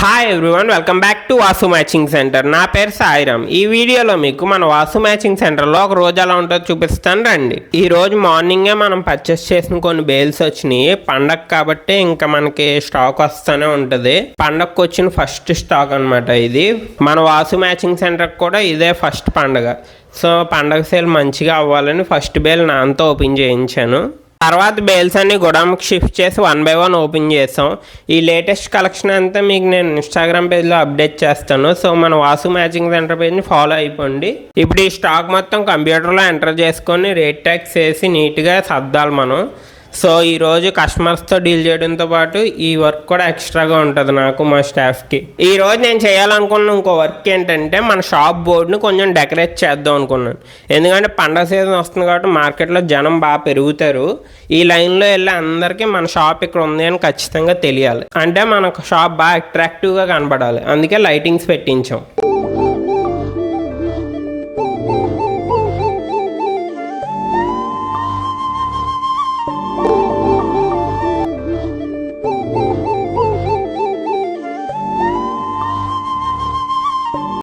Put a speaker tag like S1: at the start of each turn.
S1: Hi everyone, welcome back to Vasu matching centre. నా పేరు సాయిరామ్. ఈ వీడియోలో మీకు మన వాసు మ్యాచింగ్ సెంటర్లో ఒక రోజు ఎలా ఉంటుందో చూపిస్తాను రండి. ఈ రోజు మార్నింగే మనం పర్చేస్ చేసిన కొన్ని బేల్స్ వచ్చినాయి. పండగ కాబట్టి ఇంకా మనకి స్టాక్ వస్తూనే ఉంటుంది. పండగకు వచ్చిన ఫస్ట్ స్టాక్ అనమాట ఇది. మన వాసు మ్యాచింగ్ సెంటర్ కూడా ఇదే ఫస్ట్ పండగ. సో పండగ సేల్ మంచిగా అవ్వాలని ఫస్ట్ బేల్ నాతో ఓపెన్ చేయించాను. తర్వాత బేల్స్ అన్ని గోడౌన్కి షిఫ్ట్ చేసి 1 by 1 ఓపెన్ చేసాం. ఈ లేటెస్ట్ కలెక్షన్ అంతా మీకు నేను ఇన్స్టాగ్రామ్ పేజ్లో అప్డేట్ చేస్తాను. సో మన వాసు మ్యాచింగ్ సెంటర్ పేజ్ని ఫాలో అయిపోండి. ఇప్పుడు ఈ స్టాక్ మొత్తం కంప్యూటర్లో ఎంటర్ చేసుకొని రేట్ ట్యాక్స్ వేసి నీట్గా సర్దాలి మనం. సో ఈరోజు కస్టమర్స్తో డీల్ చేయడంతో పాటు ఈ వర్క్ కూడా ఎక్స్ట్రాగా ఉంటుంది నాకు, మా స్టాఫ్కి. ఈరోజు నేను చేయాలనుకున్న ఇంకో వర్క్ ఏంటంటే మన షాప్ బోర్డుని కొంచెం డెకరేట్ చేద్దాం అనుకున్నాను. ఎందుకంటే పండగ సీజన్ వస్తుంది కాబట్టి మార్కెట్లో జనం బాగా పెరుగుతారు. ఈ లైన్లో వెళ్ళి అందరికీ మన షాప్ ఇక్కడ ఉంది అని ఖచ్చితంగా తెలియాలి. అంటే మన షాప్ బాగా అట్రాక్టివ్గా కనపడాలి. అందుకే లైటింగ్స్ పెట్టించాం.